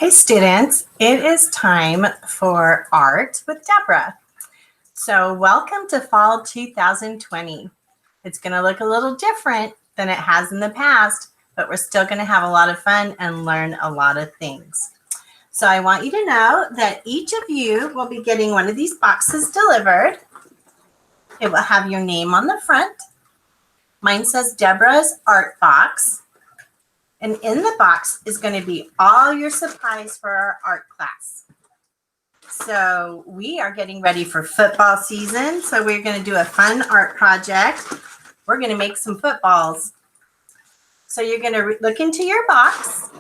Hey students, it is time for art with Deborah. So welcome to fall 2020. It's going to look a little different than it has in the past, but we're still going to have a lot of fun and learn a lot of things. So I want you to know that each of you will be getting one of these boxes delivered. It will have your name on the front. Mine says Deborah's Art Box. And in the box is going to be all your supplies for our art class. So we are getting ready for football season. So we're going to do a fun art project. We're going to make some footballs. So you're going to look into your box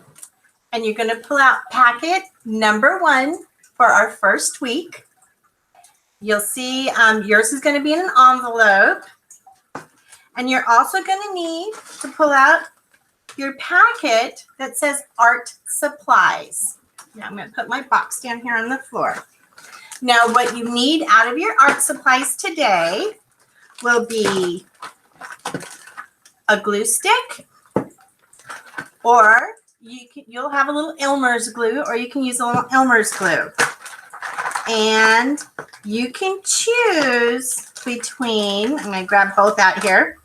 and you're going to pull out packet number 1 for our first week. You'll see yours is going to be in an envelope. And you're also going to need to pull out your packet that says art supplies. Now I'm going to put my box down here on the floor. Now what you need out of your art supplies today will be a glue stick, or you'll have a little Elmer's glue, or you can use a little Elmer's glue. And you can choose between, I'm going to grab both out here,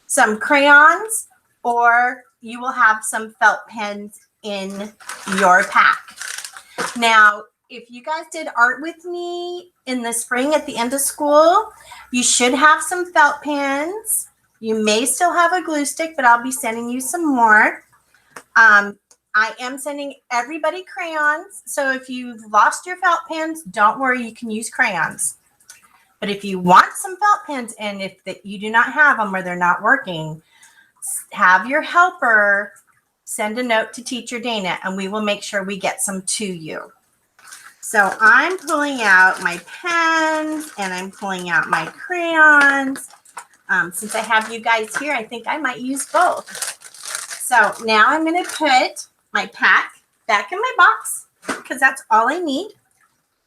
some crayons, or you will have some felt pens in your pack. Now, if you guys did art with me in the spring at the end of school, you should have some felt pens. You may still have a glue stick, but I'll be sending you some more. I am sending everybody crayons. So if you've lost your felt pens, don't worry, you can use crayons. But if you want some felt pens and if you do not have them or they're not working, have your helper send a note to Teacher Dana and we will make sure we get some to you. So I'm pulling out my pens and I'm pulling out my crayons. Since I have you guys here, I think I might use both. So now I'm going to put my pack back in my box because that's all I need.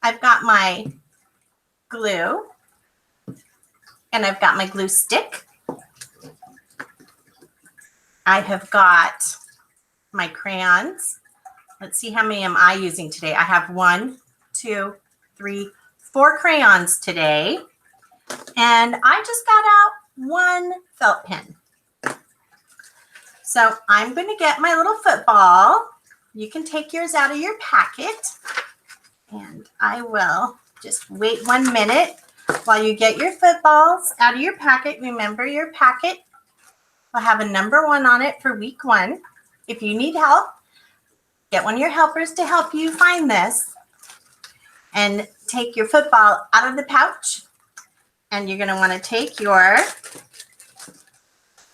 I've got my glue and I've got my glue stick. I have got my crayons. Let's see, how many am I using today? I have 1, 2, 3, 4 crayons today. And I just got out 1 felt pen. So I'm going to get my little football. You can take yours out of your packet. And I will just wait 1 minute while you get your footballs out of your packet. Remember, your packet will have a number 1 on it for week 1. If you need help, get one of your helpers to help you find this. And take your football out of the pouch. And you're going to want to take your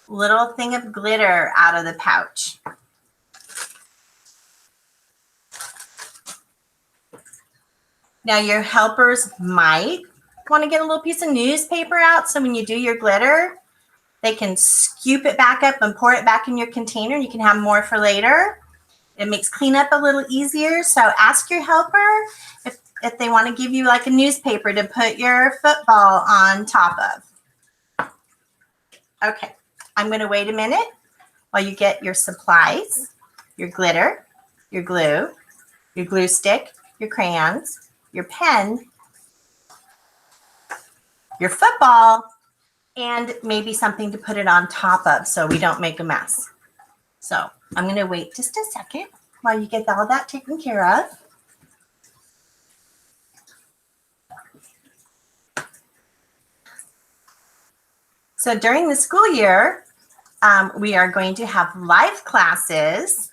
little thing of glitter out of the pouch. Now your helpers might want to get a little piece of newspaper out so when you do your glitter, they can scoop it back up and pour it back in your container. You can have more for later. It makes cleanup a little easier. So ask your helper if they want to give you like a newspaper to put your football on top of. Okay, I'm going to wait a minute while you get your supplies, your glitter, your glue stick, your crayons, your pen, your football, and maybe something to put it on top of so we don't make a mess. So I'm going to wait just a second while you get all that taken care of. So during the school year, we are going to have live classes.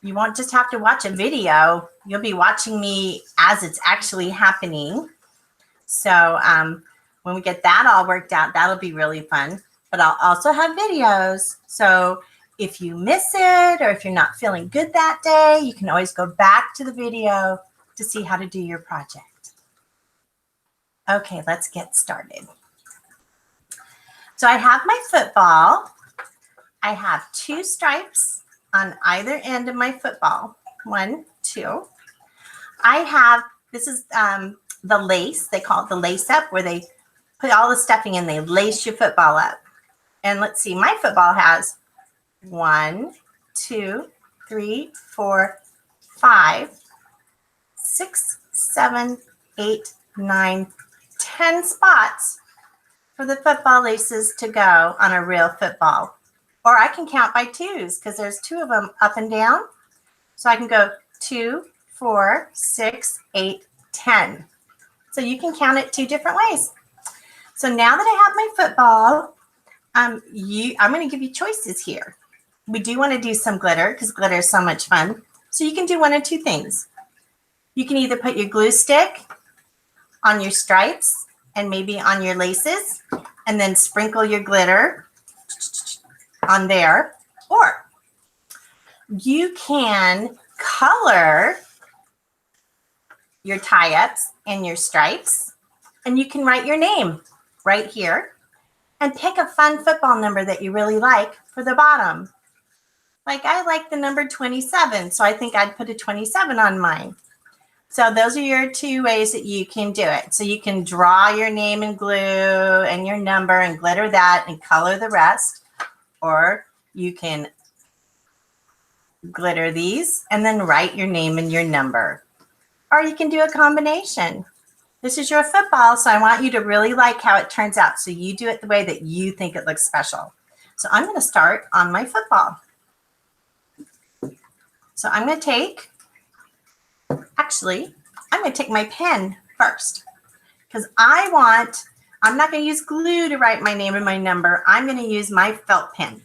You won't just have to watch a video. You'll be watching me as it's actually happening. So when we get that all worked out, that'll be really fun. But I'll also have videos. So if you miss it or if you're not feeling good that day, you can always go back to the video to see how to do your project. Okay, let's get started. So I have my football. I have 2 stripes on either end of my football. 1, 2. I have, this is the lace. They call it the lace up, where they put all the stuffing in. They lace your football up. And let's see, my football has 1, 2, 3, 4, 5 6, 7, 8, 9, 10 spots for the football laces to go on a real football. Or I can count by twos because there's two of them up and down. So I can go 2, 4, 6, 8, 10. So you can count it two different ways. So now that I have my football, I'm going to give you choices here. We do want to do some glitter because glitter is so much fun. So you can do one of two things. You can either put your glue stick on your stripes and maybe on your laces and then sprinkle your glitter on there. Or you can color your tie-ups and your stripes, and you can write your name right here and pick a fun football number that you really like for the bottom. Like I like the number 27, so I think I'd put a 27 on mine. So those are your two ways that you can do it. So you can draw your name in glue and your number and glitter that and color the rest, or you can glitter these and then write your name and your number. Or you can do a combination. This is your football, so I want you to really like how it turns out. So you do it the way that you think it looks special. So I'm going to start on my football. So I'm going to take my pen first because I'm not going to use glue to write my name and my number. I'm going to use my felt pen.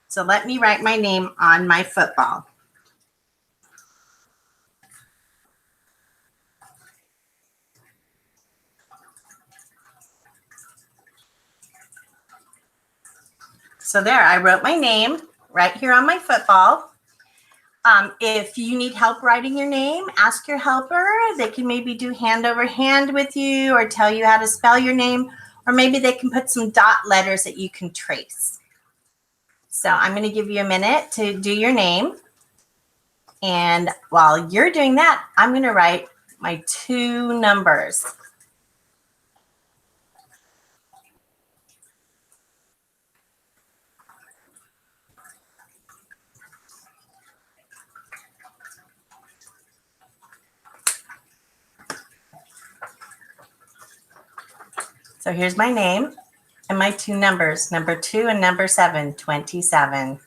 So let me write my name on my football. So there, I wrote my name right here on my football. If you need help writing your name, ask your helper. They can maybe do hand over hand with you or tell you how to spell your name, or maybe they can put some dot letters that you can trace. So I'm going to give you a minute to do your name. And while you're doing that, I'm going to write my two numbers. So here's my name and my two numbers, number 2 and number 7, 27.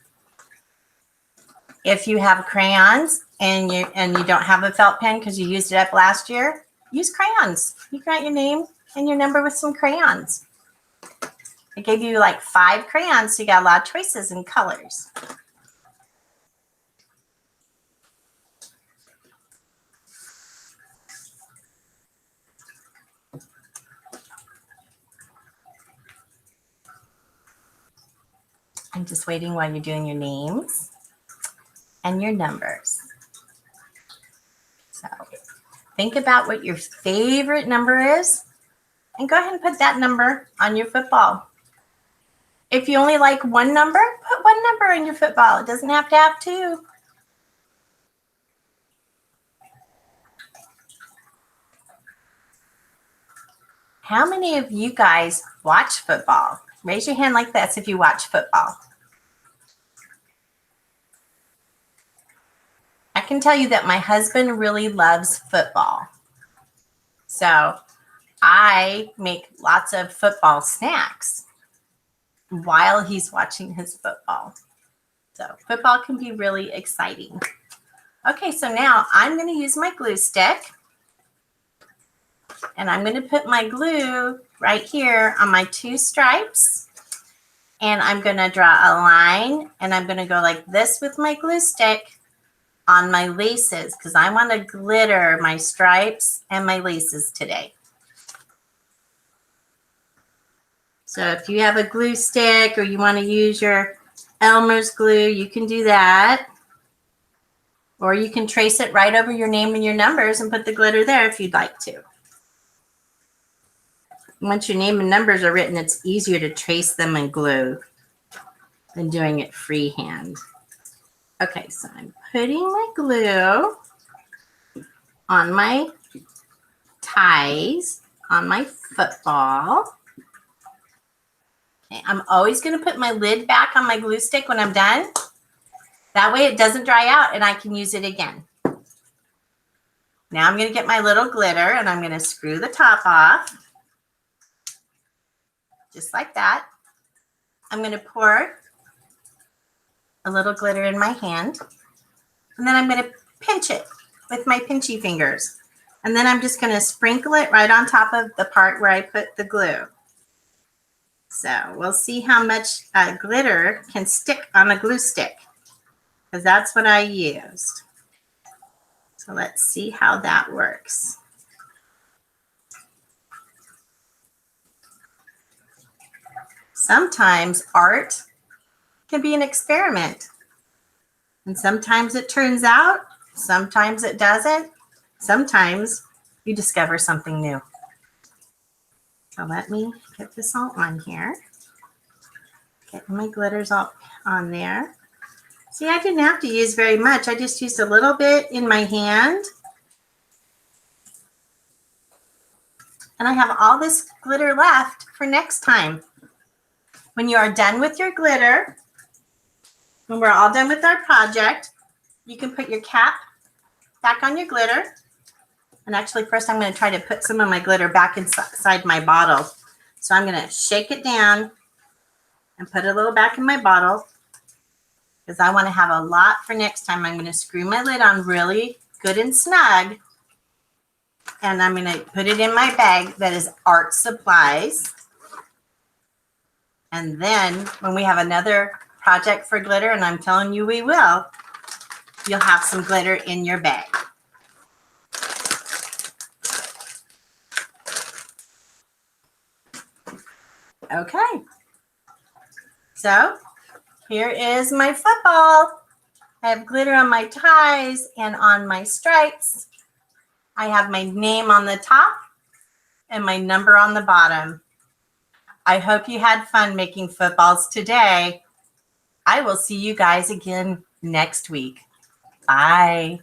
If you have crayons and you don't have a felt pen because you used it up last year, use crayons. You can write your name and your number with some crayons. I gave you like 5 crayons, so you got a lot of choices in colors. I'm just waiting while you're doing your names and your numbers. So think about what your favorite number is and go ahead and put that number on your football. If you only like one number, put one number on your football. It doesn't have to have 2. How many of you guys watch football? Raise your hand like this if you watch football. I can tell you that my husband really loves football. So I make lots of football snacks while he's watching his football. So football can be really exciting. Okay, so now I'm going to use my glue stick. And I'm going to put my glue right here on my 2 stripes. And I'm going to draw a line. And I'm going to go like this with my glue stick on my laces because I want to glitter my stripes and my laces today. So if you have a glue stick or you want to use your Elmer's glue, you can do that. Or you can trace it right over your name and your numbers and put the glitter there if you'd like to. Once your name and numbers are written, it's easier to trace them in glue than doing it freehand. Okay, so I'm putting my glue on my ties, on my football. Okay, I'm always going to put my lid back on my glue stick when I'm done. That way it doesn't dry out and I can use it again. Now I'm going to get my little glitter and I'm going to screw the top off. Just like that. I'm going to pour a little glitter in my hand. And then I'm going to pinch it with my pinchy fingers. And then I'm just going to sprinkle it right on top of the part where I put the glue. So we'll see how much glitter can stick on a glue stick, because that's what I used. So let's see how that works. Sometimes art can be an experiment. And sometimes it turns out, sometimes it doesn't. Sometimes you discover something new. So let me get this all on here. Get my glitters all on there. See, I didn't have to use very much. I just used a little bit in my hand. And I have all this glitter left for next time. When you are done with your glitter, when we're all done with our project, you can put your cap back on your glitter. And actually, first I'm going to try to put some of my glitter back inside my bottle. So I'm going to shake it down and put a little back in my bottle, because I want to have a lot for next time. I'm going to screw my lid on really good and snug. And I'm going to put it in my bag that is art supplies. And then when we have another project for glitter, and I'm telling you we will, you'll have some glitter in your bag. Okay. So here is my football. I have glitter on my ties and on my stripes. I have my name on the top and my number on the bottom. I hope you had fun making footballs today. I will see you guys again next week. Bye.